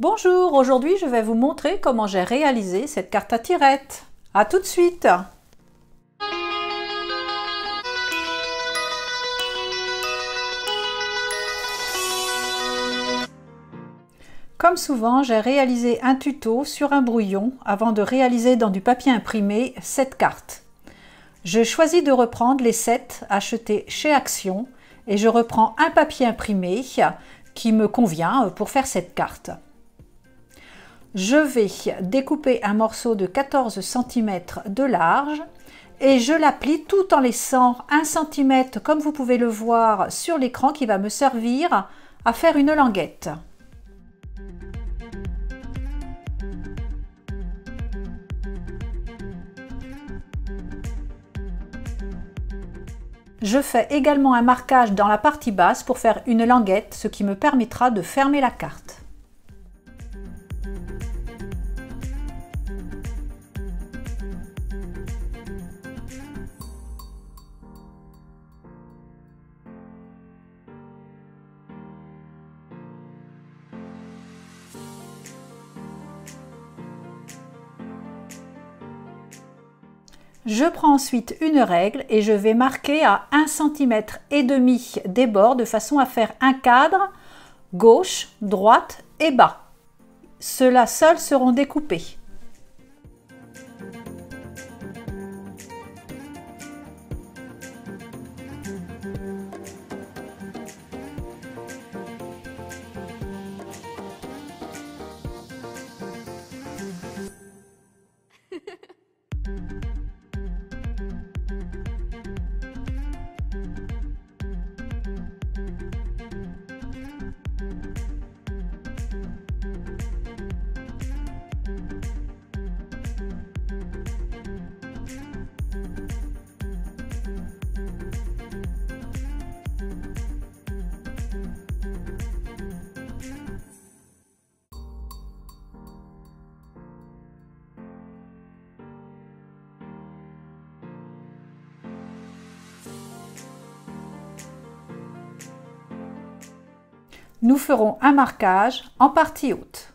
Bonjour, aujourd'hui je vais vous montrer comment j'ai réalisé cette carte à tirettes. A tout de suite! Comme souvent, j'ai réalisé un tuto sur un brouillon avant de réaliser dans du papier imprimé cette carte. Je choisis de reprendre les 7 achetés chez Action et je reprends un papier imprimé qui me convient pour faire cette carte. Je vais découper un morceau de 14 cm de large et je l'applique tout en laissant 1 cm, comme vous pouvez le voir sur l'écran, qui va me servir à faire une languette. Je fais également un marquage dans la partie basse pour faire une languette, ce qui me permettra de fermer la carte. Je prends ensuite une règle et je vais marquer à 1,5 cm des bords de façon à faire un cadre gauche, droite et bas. Ceux-là seuls seront découpés. Nous ferons un marquage en partie haute.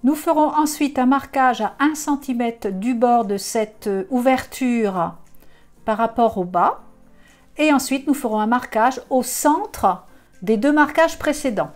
Nous ferons ensuite un marquage à 1 cm du bord de cette ouverture par rapport au bas. Et ensuite, nous ferons un marquage au centre des 2 marquages précédents.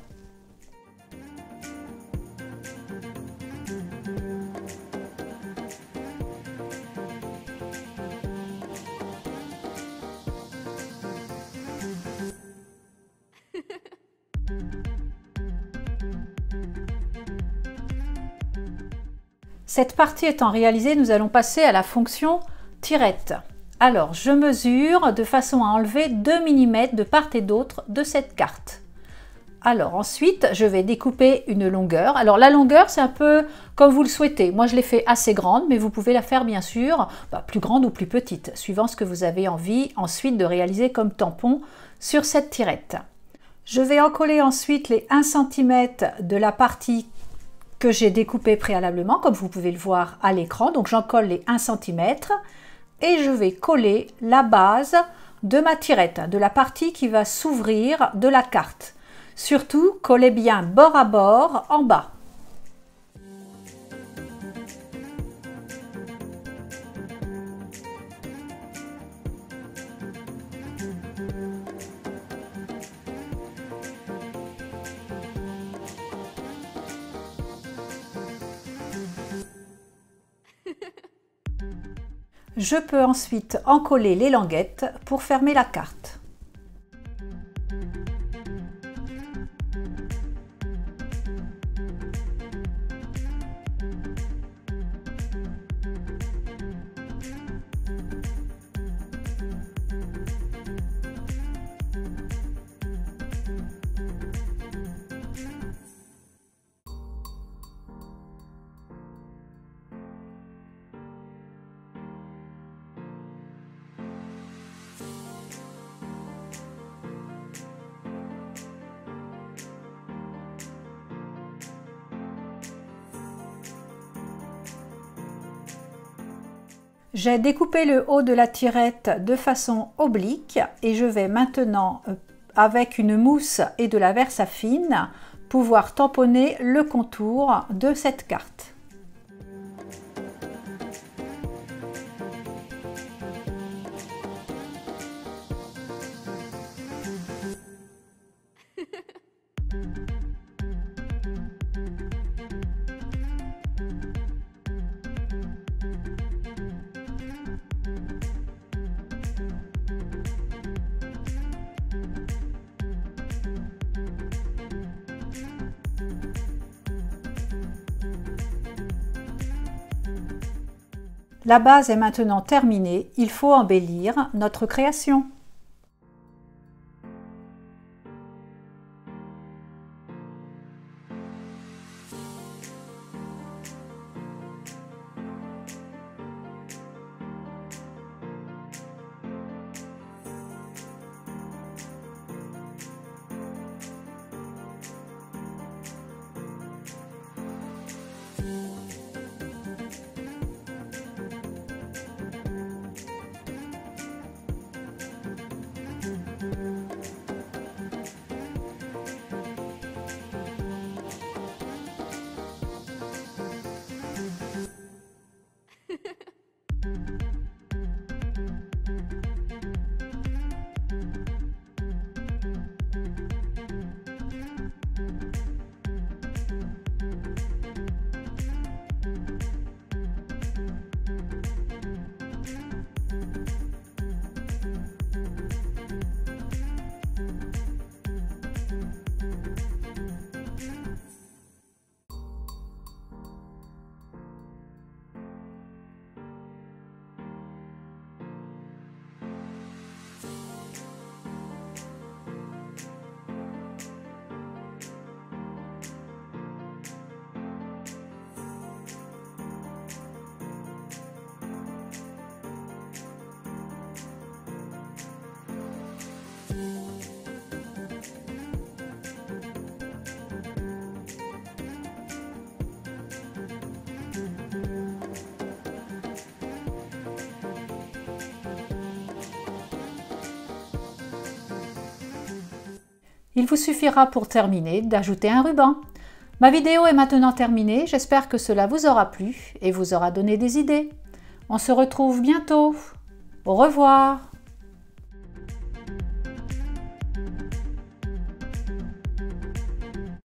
Cette partie étant réalisée, nous allons passer à la fonction tirette. Alors, je mesure de façon à enlever 2 mm de part et d'autre de cette carte. Alors ensuite, je vais découper une longueur. Alors la longueur, c'est un peu comme vous le souhaitez. Moi, je l'ai fait assez grande, mais vous pouvez la faire bien sûr plus grande ou plus petite, suivant ce que vous avez envie ensuite de réaliser comme tampon sur cette tirette. Je vais encoller ensuite les 1 cm de la partie que j'ai découpé préalablement, comme vous pouvez le voir à l'écran. Donc j'en colle les 1 cm et je vais coller la base de ma tirette, de la partie qui va s'ouvrir de la carte. Surtout, collez bien bord à bord en bas. Je peux ensuite encoller les languettes pour fermer la carte. J'ai découpé le haut de la tirette de façon oblique et je vais maintenant, avec une mousse et de la Versafine, pouvoir tamponner le contour de cette carte. La base est maintenant terminée, il faut embellir notre création. Il vous suffira pour terminer d'ajouter un ruban. Ma vidéo est maintenant terminée, j'espère que cela vous aura plu et vous aura donné des idées. On se retrouve bientôt. Au revoir.